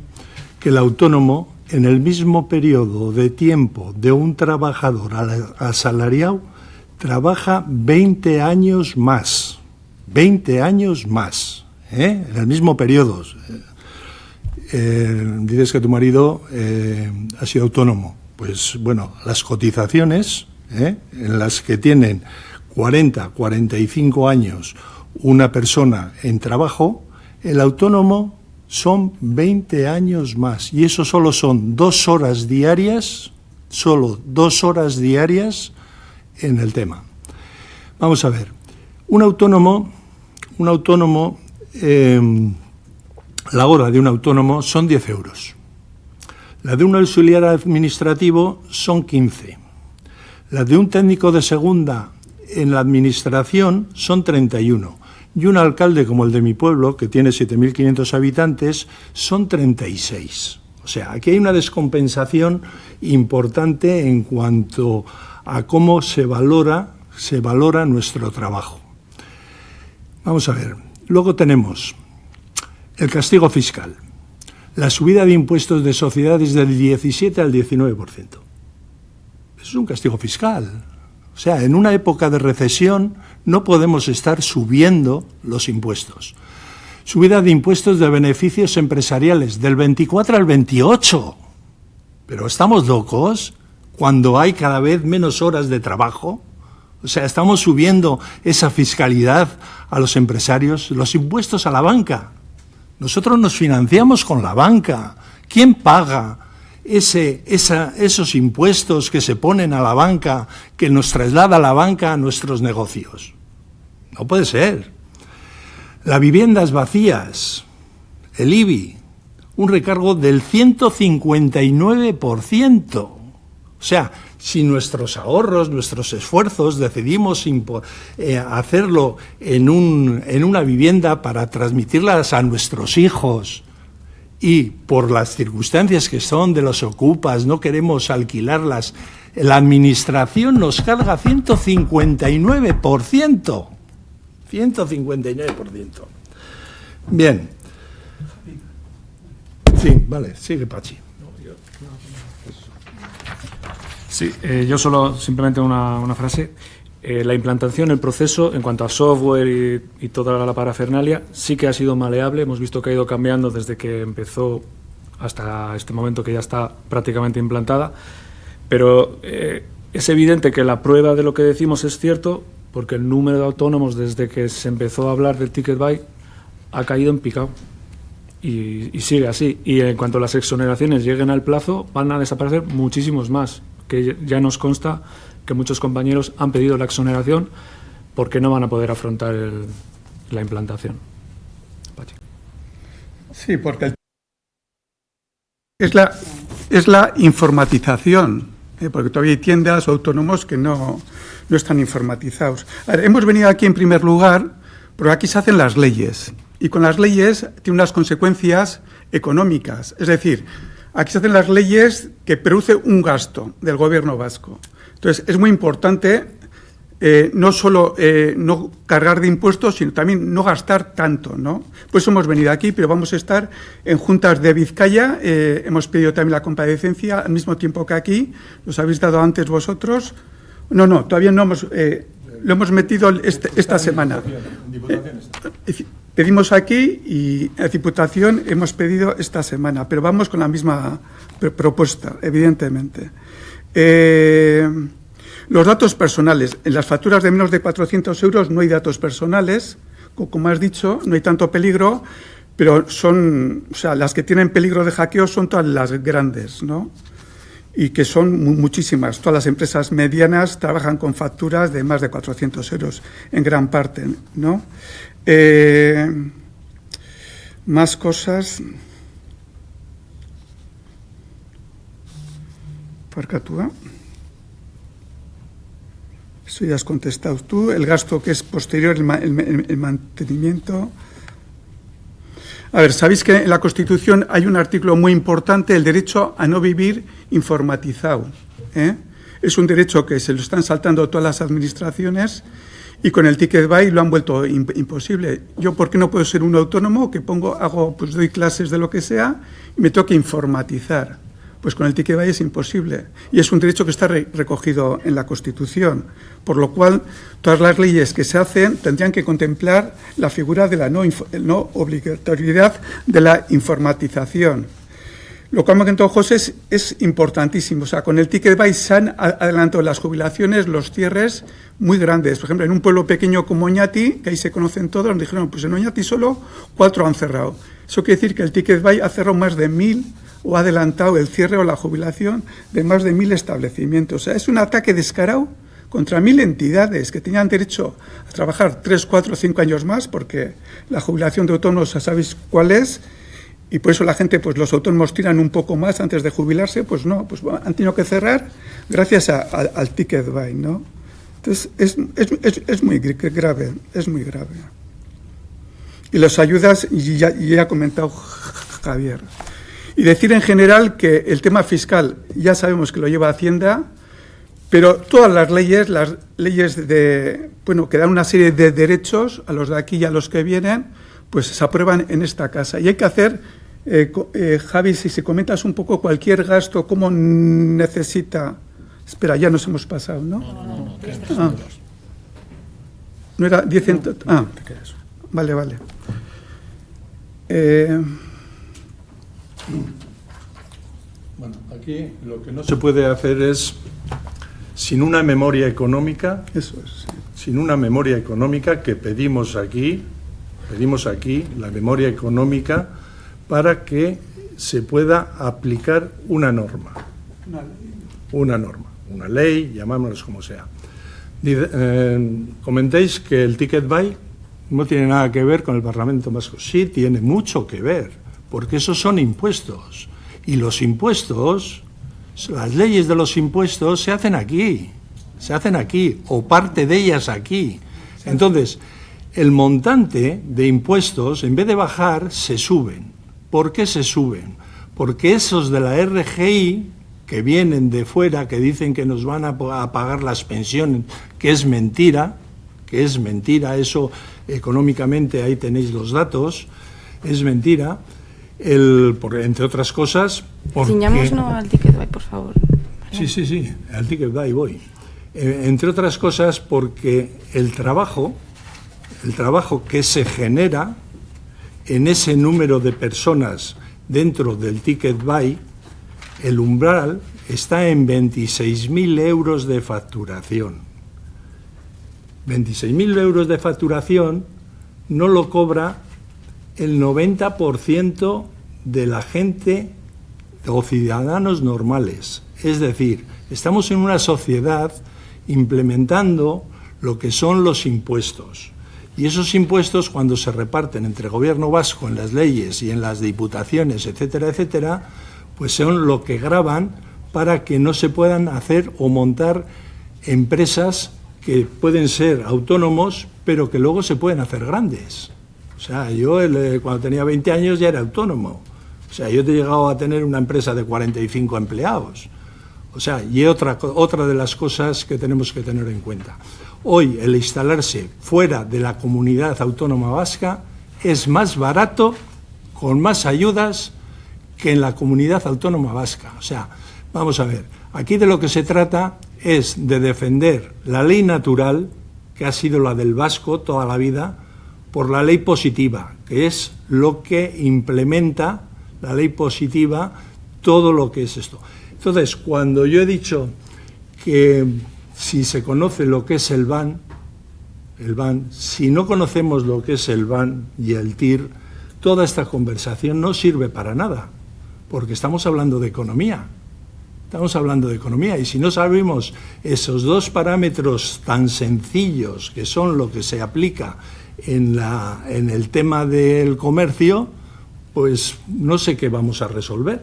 que el autónomo, en el mismo periodo de tiempo de un trabajador asalariado, trabaja 20 años más. 20 años más, en el mismo periodo. Dices que tu marido ha sido autónomo. Pues bueno, las cotizaciones, en las que tienen 40, 45 años una persona en trabajo, el autónomo son 20 años más, y eso solo son 2 horas diarias, solo 2 horas diarias en el tema. Vamos a ver, un autónomo, la hora de un autónomo son 10 euros. La de un auxiliar administrativo son 15. La de un técnico de segunda en la administración son 31. Y un alcalde como el de mi pueblo, que tiene 7.500 habitantes, son 36. O sea, aquí hay una descompensación importante en cuanto a cómo se valora nuestro trabajo. Vamos a ver, Luego tenemos el castigo fiscal. La subida de impuestos de sociedades del 17 al 19%. Eso es un castigo fiscal. O sea, en una época de recesión no podemos estar subiendo los impuestos. Subida de impuestos de beneficios empresariales del 24 al 28. ¿Pero estamos locos cuando hay cada vez menos horas de trabajo? O sea, estamos subiendo esa fiscalidad a los empresarios, los impuestos a la banca. Nosotros nos financiamos con la banca. ¿Quién paga esos impuestos que se ponen a la banca, que nos traslada la banca a nuestros negocios? No puede ser. Las viviendas vacías, el IBI, un recargo del 159%. O sea, si nuestros ahorros, nuestros esfuerzos decidimos hacerlo en una vivienda para transmitirlas a nuestros hijos y por las circunstancias que son de los ocupas, no queremos alquilarlas, la administración nos carga 159%. 159%. Bien. Sí, vale, sigue Pachi. Sí, yo solo simplemente una frase. La implantación, el proceso, en cuanto a software y toda la parafernalia, sí que ha sido maleable. Hemos visto que ha ido cambiando desde que empezó hasta este momento que ya está prácticamente implantada. Pero es evidente que la prueba de lo que decimos es cierto, porque el número de autónomos desde que se empezó a hablar del ticket buy ha caído en picado. Y sigue así. Y en cuanto las exoneraciones lleguen al plazo, van a desaparecer muchísimos más, que ya nos consta que muchos compañeros han pedido la exoneración porque no van a poder afrontar la implantación. Sí, porque es la informatización, porque todavía hay tiendas o autónomos que no están informatizados. A ver, hemos venido aquí en primer lugar, porque aquí se hacen las leyes, y con las leyes tiene unas consecuencias económicas. Es decir, aquí se hacen las leyes que produce un gasto del gobierno vasco. Entonces, es muy importante no solo no cargar de impuestos, sino también no gastar tanto, ¿no? Pues hemos venido aquí, pero vamos a estar en juntas de Vizcaya. Hemos pedido también la comparecencia al mismo tiempo que aquí. ¿Los habéis dado antes vosotros? No, todavía no hemos... lo hemos metido esta semana. Pedimos aquí y a Diputación hemos pedido esta semana, pero vamos con la misma propuesta, evidentemente. Los datos personales. En las facturas de menos de 400 euros no hay datos personales, como has dicho, no hay tanto peligro, pero las que tienen peligro de hackeo son todas las grandes, ¿no? Y que son muchísimas. Todas las empresas medianas trabajan con facturas de más de 400 euros, en gran parte, ¿no? Más cosas. Parcatúa. Eso ya has contestado tú. El gasto que es posterior, el mantenimiento. A ver, sabéis que en la Constitución hay un artículo muy importante, el derecho a no vivir informatizado. Es un derecho que se lo están saltando todas las administraciones y con el ticket buy lo han vuelto imposible. Yo, ¿por qué no puedo ser un autónomo que doy clases de lo que sea y me toque informatizar? Pues con el ticket buy es imposible. Y es un derecho que está recogido en la Constitución. Por lo cual, todas las leyes que se hacen tendrían que contemplar la figura de la no obligatoriedad de la informatización. Lo que ha comentado José es importantísimo. O sea, con el ticket buy se han adelantado las jubilaciones, los cierres muy grandes. Por ejemplo, en un pueblo pequeño como Oñati, que ahí se conocen todos, nos dijeron, pues en Oñati solo 4 han cerrado. Eso quiere decir que el ticket buy ha cerrado más de 1.000 o ha adelantado el cierre o la jubilación de más de 1.000 establecimientos. O sea, es un ataque descarado contra 1.000 entidades que tenían derecho a trabajar 3, 4, 5 años más, porque la jubilación de autónomos ya sabéis cuál es, y por eso la gente, pues los autónomos tiran un poco más antes de jubilarse, pues no, pues han tenido que cerrar gracias al ticket buy, ¿no? Entonces, es muy grave, es muy grave. Y las ayudas, ya ha comentado Javier. Y decir en general que el tema fiscal ya sabemos que lo lleva Hacienda, Pero todas las leyes que dan una serie de derechos a los de aquí y a los que vienen, pues se aprueban en esta casa. Y hay que hacer, Javi, si comentas un poco cualquier gasto, cómo necesita... Espera, ya nos hemos pasado, ¿no? No, ¿no era 10 en total? Ah, vale. Bueno, aquí lo que no se puede hacer es, sin una memoria económica, eso es, sí. Sin una memoria económica que pedimos aquí la memoria económica para que se pueda aplicar una norma. Una ley, llamámoslo como sea. Comentéis que el ticket buy no tiene nada que ver con el Parlamento Vasco. Sí, tiene mucho que ver, porque esos son impuestos. Y los impuestos, las leyes de los impuestos se hacen aquí, o parte de ellas aquí. Entonces, el montante de impuestos, en vez de bajar, se suben. ¿Por qué se suben? Porque esos de la RGI, que vienen de fuera, que dicen que nos van a pagar las pensiones, que es mentira, eso económicamente ahí tenéis los datos, es mentira, entre otras cosas... Ciñámonos al ticket buy, por favor. ¿Vale? Sí, al ticket buy voy. Entre otras cosas porque el trabajo que se genera en ese número de personas dentro del ticket buy, el umbral está en 26.000 euros de facturación. 26.000 euros de facturación no lo cobra el 90% de la gente o ciudadanos normales. Es decir, estamos en una sociedad implementando lo que son los impuestos. Y esos impuestos, cuando se reparten entre gobierno vasco en las leyes y en las diputaciones, etcétera, etcétera, pues son lo que gravan para que no se puedan hacer o montar empresas que pueden ser autónomos, pero que luego se pueden hacer grandes. O sea, yo cuando tenía 20 años ya era autónomo. O sea, yo he llegado a tener una empresa de 45 empleados. O sea, y otra de las cosas que tenemos que tener en cuenta. Hoy, el instalarse fuera de la comunidad autónoma vasca es más barato, con más ayudas, que en la comunidad autónoma vasca. O sea, vamos a ver, aquí de lo que se trata es de defender la ley natural, que ha sido la del vasco toda la vida, por la ley positiva, que es lo que implementa la ley positiva, todo lo que es esto. Entonces, cuando yo he dicho que si se conoce lo que es el BAN, si no conocemos lo que es el BAN y el TIR, toda esta conversación no sirve para nada, porque estamos hablando de economía. Y si no sabemos esos dos parámetros tan sencillos que son lo que se aplica en el tema del comercio, pues no sé qué vamos a resolver.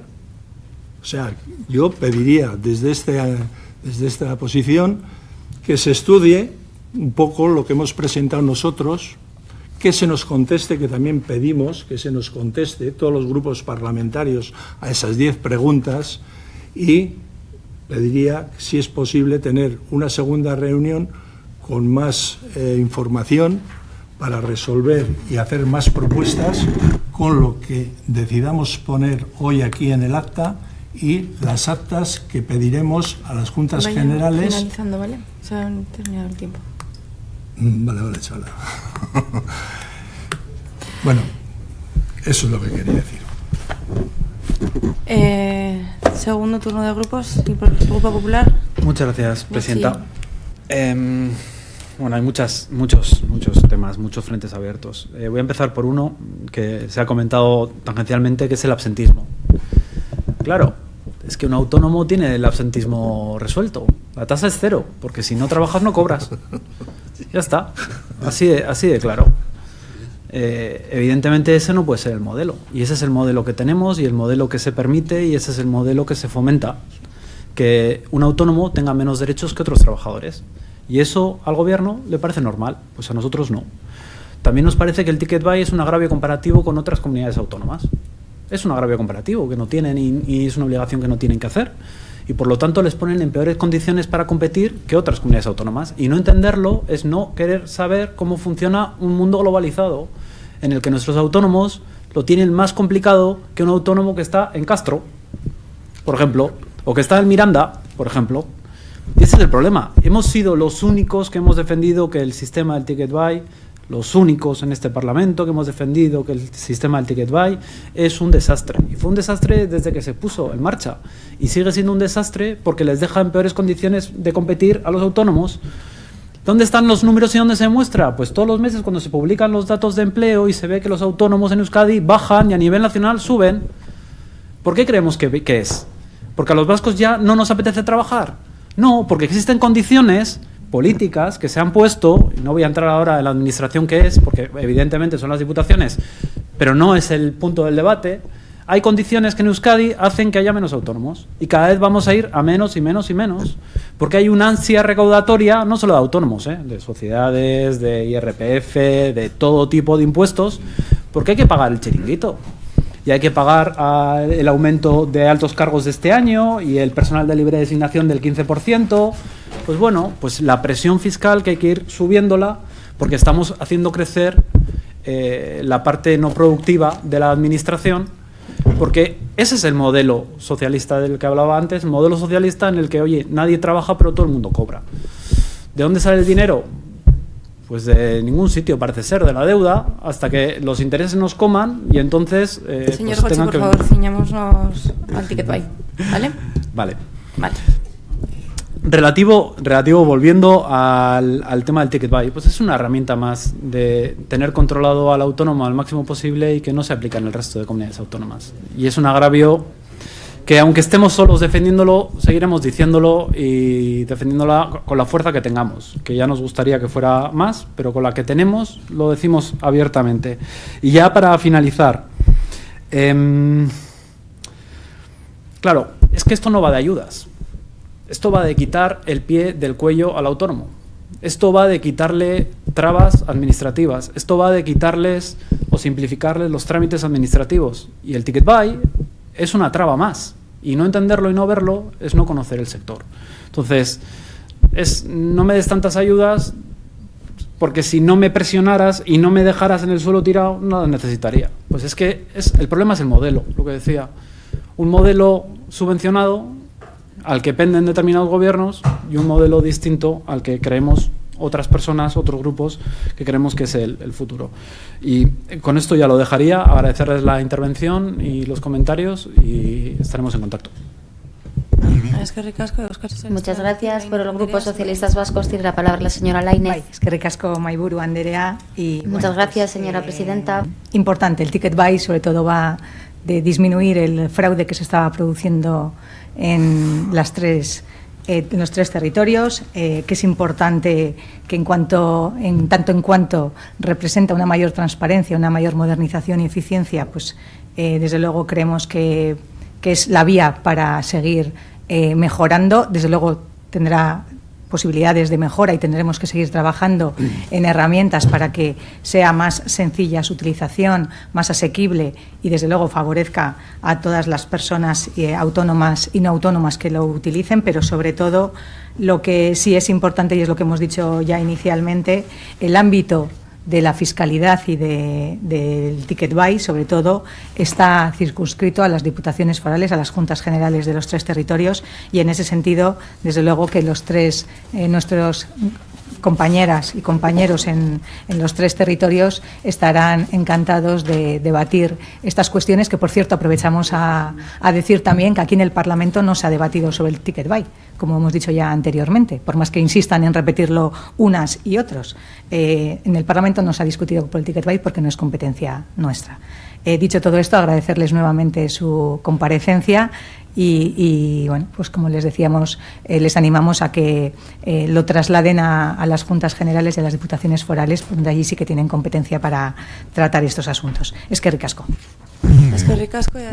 O sea, yo pediría desde esta posición que se estudie un poco lo que hemos presentado nosotros, que se nos conteste, que también pedimos que se nos conteste todos los grupos parlamentarios a esas 10 preguntas, y pediría, si es posible, tener una segunda reunión con más información para resolver y hacer más propuestas con lo que decidamos poner hoy aquí en el acta y las actas que pediremos a las juntas generales. Finalizando, ¿vale? Se ha terminado el tiempo. Vale, chaval. Bueno, eso es lo que quería decir. Segundo turno de grupos, y por el Grupo Popular. Muchas gracias, Presidenta. Bueno, hay muchos temas, muchos frentes abiertos. Voy a empezar por uno que se ha comentado tangencialmente, que es el absentismo. Claro, es que un autónomo tiene el absentismo resuelto. La tasa es 0, porque si no trabajas no cobras. Ya está, así de claro. Evidentemente ese no puede ser el modelo, y ese es el modelo que tenemos y el modelo que se permite, y ese es el modelo que se fomenta, que un autónomo tenga menos derechos que otros trabajadores, y eso al gobierno le parece normal, pues a nosotros no. También nos parece que el ticket buy es un agravio comparativo con otras comunidades autónomas. Es un agravio comparativo que no tienen y es una obligación que no tienen que hacer, y por lo tanto les ponen en peores condiciones para competir que otras comunidades autónomas. Y no entenderlo es no querer saber cómo funciona un mundo globalizado en el que nuestros autónomos lo tienen más complicado que un autónomo que está en Castro, por ejemplo, o que está en Miranda, por ejemplo. Y ese es el problema. Hemos sido los únicos que hemos defendido que el sistema del Ticket Buy, los únicos en este Parlamento que hemos defendido que el sistema del Ticket Buy es un desastre. Y fue un desastre desde que se puso en marcha. Y sigue siendo un desastre porque les deja en peores condiciones de competir a los autónomos. ¿Dónde están los números y dónde se demuestra? Pues todos los meses cuando se publican los datos de empleo y se ve que los autónomos en Euskadi bajan y a nivel nacional suben. ¿Por qué creemos que es? ¿Porque a los vascos ya no nos apetece trabajar? No, porque existen condiciones políticas que se han puesto, y no voy a entrar ahora en la administración que es, porque evidentemente son las diputaciones, pero no es el punto del debate. Hay condiciones que en Euskadi hacen que haya menos autónomos y cada vez vamos a ir a menos y menos y menos, porque hay una ansia recaudatoria no solo de autónomos, de sociedades, de IRPF, de todo tipo de impuestos, porque hay que pagar el chiringuito. Y hay que pagar el aumento de altos cargos de este año y el personal de libre designación del 15%. Pues bueno, pues la presión fiscal que hay que ir subiéndola porque estamos haciendo crecer la parte no productiva de la administración, porque ese es el modelo socialista del que hablaba antes, el modelo socialista en el que, oye, nadie trabaja pero todo el mundo cobra. ¿De dónde sale el dinero? Pues de ningún sitio, parece ser, de la deuda, hasta que los intereses nos coman y entonces... Señor pues Gochi, por favor, ciñámonos al Ticket Buy, ¿vale? Vale. Vale. Relativo, volviendo al tema del Ticket Buy, pues es una herramienta más de tener controlado al autónomo al máximo posible y que no se aplica en el resto de comunidades autónomas. Y es un agravio que, aunque estemos solos defendiéndolo, seguiremos diciéndolo y defendiéndola con la fuerza que tengamos, que ya nos gustaría que fuera más, pero con la que tenemos lo decimos abiertamente. Y ya para finalizar, claro, es que esto no va de ayudas, esto va de quitar el pie del cuello al autónomo, esto va de quitarle trabas administrativas, esto va de quitarles o simplificarles los trámites administrativos, y el Ticket Buy es una traba más, y no entenderlo y no verlo es no conocer el sector. Entonces, no me des tantas ayudas, porque si no me presionaras y no me dejaras en el suelo tirado, no las necesitaría. Pues es que el problema es el modelo, lo que decía. Un modelo subvencionado al que penden determinados gobiernos y un modelo distinto al que creemos otras personas, otros grupos que creemos que es el futuro. Y con esto ya lo dejaría, agradecerles la intervención y los comentarios y estaremos en contacto. Muchas gracias. Por el Grupo Socialistas Vascos tiene la palabra la señora Lainez. Eskerrik asko Mahaiburu Andrea. Muchas gracias, señora presidenta. Importante, el Ticket Buy sobre todo va de disminuir el fraude que se estaba produciendo en los tres territorios, que es importante que en tanto en cuanto representa una mayor transparencia, una mayor modernización y eficiencia, pues desde luego creemos que es la vía para seguir mejorando. Desde luego tendrá posibilidades de mejora y tendremos que seguir trabajando en herramientas para que sea más sencilla su utilización, más asequible y desde luego favorezca a todas las personas autónomas y no autónomas que lo utilicen, pero sobre todo lo que sí es importante y es lo que hemos dicho ya inicialmente, el ámbito de la fiscalidad y del Ticket Buy, sobre todo, está circunscrito a las diputaciones forales, a las juntas generales de los tres territorios, y en ese sentido, desde luego que los tres, nuestros compañeras y compañeros en los tres territorios estarán encantados de debatir estas cuestiones, que por cierto aprovechamos a decir también que aquí en el Parlamento no se ha debatido sobre el Ticket Buy, como hemos dicho ya anteriormente, por más que insistan en repetirlo unas y otros. En el Parlamento no se ha discutido por el Ticket Buy porque no es competencia nuestra. Dicho todo esto, agradecerles nuevamente su comparecencia y bueno, pues como les decíamos, les animamos a que lo trasladen a las juntas generales y a las diputaciones forales, donde allí sí que tienen competencia para tratar estos asuntos. Eskerrik asko.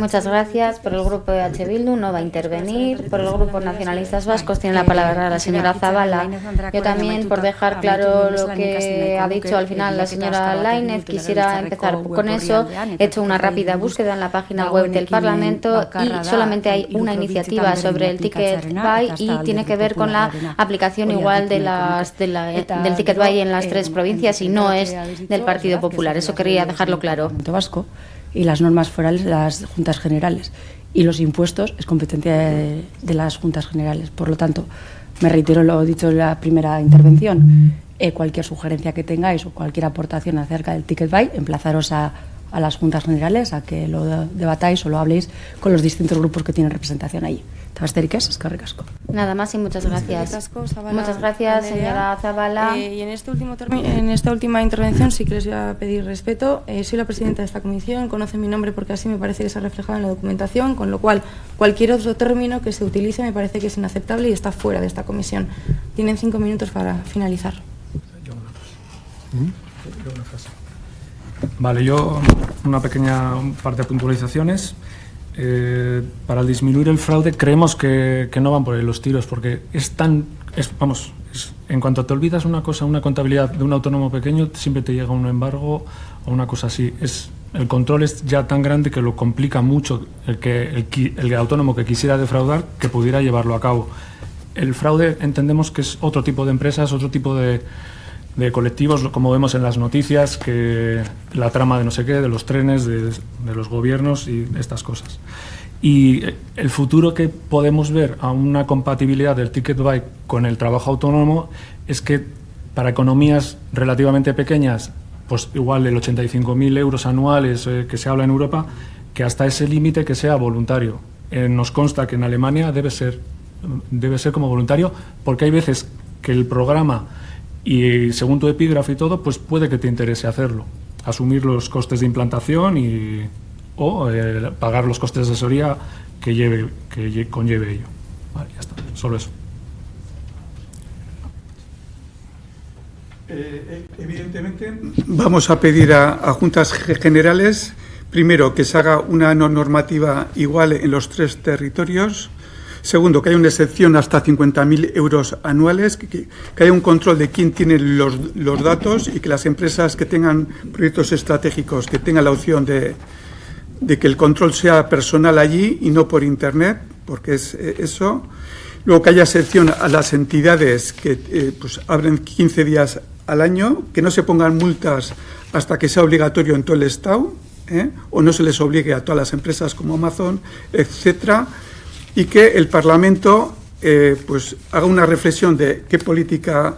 Muchas gracias. Por el Grupo EH Bildu no va a intervenir. Por el Grupo Nacionalistas Vascos tiene la palabra la señora Zabala. Yo también, por dejar claro lo que ha dicho al final la señora Lainez, quisiera empezar con eso. He hecho una rápida búsqueda en la página web del Parlamento y solamente hay una iniciativa sobre el Ticket Buy y tiene que ver con la aplicación igual del Ticket Buy en las 3 provincias y no es del Partido Popular. Eso quería dejarlo claro. Vasco y las normas forales de las Juntas Generales y los impuestos es competencia de las Juntas Generales. Por lo tanto, me reitero lo dicho en la primera intervención, cualquier sugerencia que tengáis o cualquier aportación acerca del Ticket Buy, emplazaros a las Juntas Generales a que lo debatáis o lo habléis con los distintos grupos que tienen representación allí. Eskerrik asko. Nada más y muchas gracias. Muchas gracias, señora Zabala. Y en esta última intervención sí que les voy a pedir respeto. Soy la presidenta de esta comisión, conocen mi nombre porque así me parece que se ha reflejado en la documentación, con lo cual cualquier otro término que se utilice me parece que es inaceptable y está fuera de esta comisión. Tienen 5 minutos para finalizar. Vale, yo un par de puntualizaciones. Para disminuir el fraude creemos que no van por ahí los tiros, porque en cuanto te olvidas una cosa, una contabilidad de un autónomo pequeño, siempre te llega un embargo o una cosa así. El control es ya tan grande que lo complica mucho el autónomo que quisiera defraudar que pudiera llevarlo a cabo. El fraude entendemos que es otro tipo de empresas, otro tipo de colectivos, como vemos en las noticias, que la trama de no sé qué, de los trenes, de los gobiernos y estas cosas. Y el futuro que podemos ver a una compatibilidad del Ticket Buy con el trabajo autónomo es que para economías relativamente pequeñas, pues igual el 85.000 euros anuales que se habla en Europa, que hasta ese límite que sea voluntario. Nos consta que en Alemania debe ser como voluntario, porque hay veces que el programa y según tu epígrafe y todo, pues puede que te interese hacerlo, asumir los costes de implantación o pagar los costes de asesoría que conlleve ello. Vale, ya está, solo eso. Evidentemente vamos a pedir a Juntas Generales, primero, que se haga una normativa igual en los 3 territorios. Segundo, que haya una excepción hasta 50.000 euros anuales, que haya un control de quién tiene los datos y que las empresas que tengan proyectos estratégicos, que tengan la opción de que el control sea personal allí y no por Internet, porque es eso. Luego, que haya excepción a las entidades que pues abren 15 días al año, que no se pongan multas hasta que sea obligatorio en todo el Estado, o no se les obligue a todas las empresas como Amazon, etcétera. Y que el Parlamento pues haga una reflexión de qué política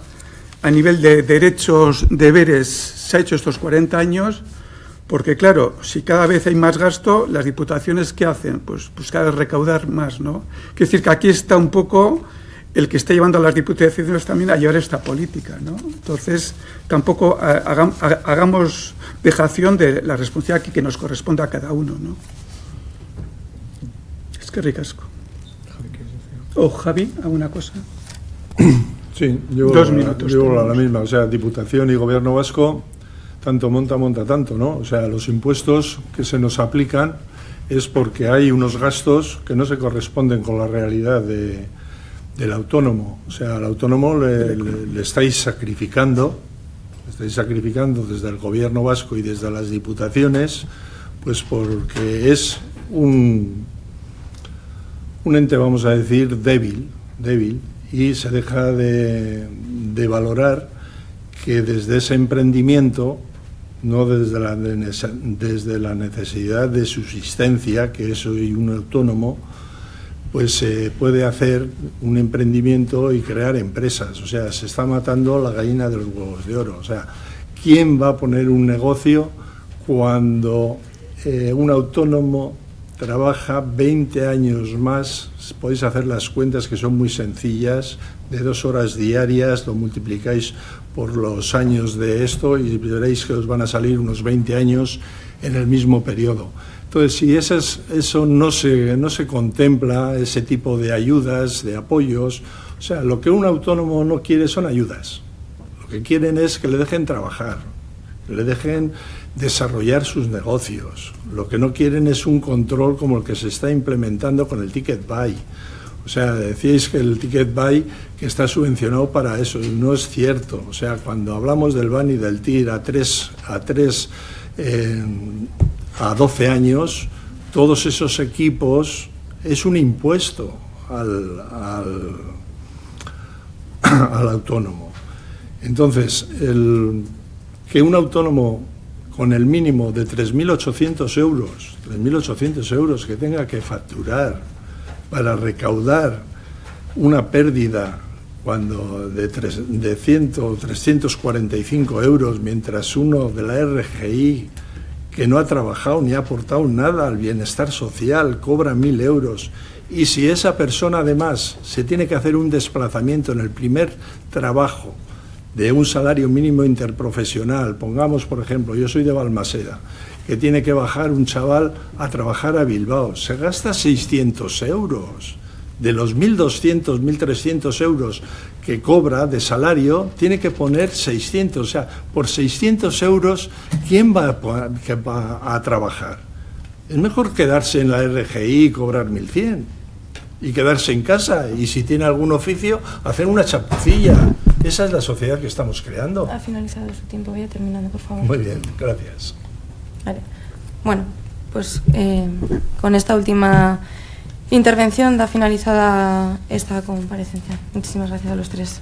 a nivel de derechos, deberes se ha hecho estos 40 años, porque claro, si cada vez hay más gasto, las diputaciones ¿qué hacen? Pues cada vez recaudar más, ¿no? Quiere decir que aquí está un poco el que está llevando a las diputaciones también a llevar esta política, ¿no? Entonces, tampoco hagamos dejación de la responsabilidad que nos corresponde a cada uno, ¿no? Es que ricasco. ¿O Javi, alguna cosa? Sí, yo 2 minutos. Digo la misma, o sea, Diputación y Gobierno Vasco, tanto monta tanto, ¿no? O sea, los impuestos que se nos aplican es porque hay unos gastos que no se corresponden con la realidad del autónomo. O sea, al autónomo le estáis sacrificando desde el Gobierno Vasco y desde las diputaciones, pues porque es un ente, vamos a decir, débil, y se deja de valorar que desde ese emprendimiento, no desde la necesidad de subsistencia, que soy un autónomo, pues se puede hacer un emprendimiento y crear empresas. O sea, se está matando la gallina de los huevos de oro. O sea, ¿quién va a poner un negocio cuando un autónomo trabaja 20 años más? Podéis hacer las cuentas, que son muy sencillas, de 2 horas diarias, lo multiplicáis por los años de esto y veréis que os van a salir unos 20 años en el mismo periodo. Entonces, si eso no se contempla, ese tipo de ayudas, de apoyos, o sea, lo que un autónomo no quiere son ayudas. Lo que quieren es que le dejen trabajar, que le dejen desarrollar sus negocios. Lo que no quieren es un control como el que se está implementando con el Ticket Buy. O sea, decíais que el Ticket Buy que está subvencionado para eso, y no es cierto. O sea, cuando hablamos del BAN y del TIR a 12 años, todos esos equipos es un impuesto al autónomo. Entonces, que un autónomo con el mínimo de 3.800 euros que tenga que facturar para recaudar una pérdida de 100 o 345 euros, mientras uno de la RGI, que no ha trabajado ni ha aportado nada al bienestar social, cobra 1.000 euros, y si esa persona además se tiene que hacer un desplazamiento en el primer trabajo de un salario mínimo interprofesional, pongamos por ejemplo, yo soy de Balmaseda, que tiene que bajar un chaval a trabajar a Bilbao, se gasta 600 euros. De los 1.200, 1.300 euros que cobra de salario, tiene que poner 600. O sea, por 600 euros, ¿quién va a trabajar? Es mejor quedarse en la RGI y cobrar 1.100 y quedarse en casa, y si tiene algún oficio, hacer una chapucilla. Esa es la sociedad que estamos creando. Ha finalizado su tiempo, voy terminando, por favor. Muy bien, gracias. Vale. Bueno, pues con esta última intervención da finalizada esta comparecencia. Muchísimas gracias a los tres.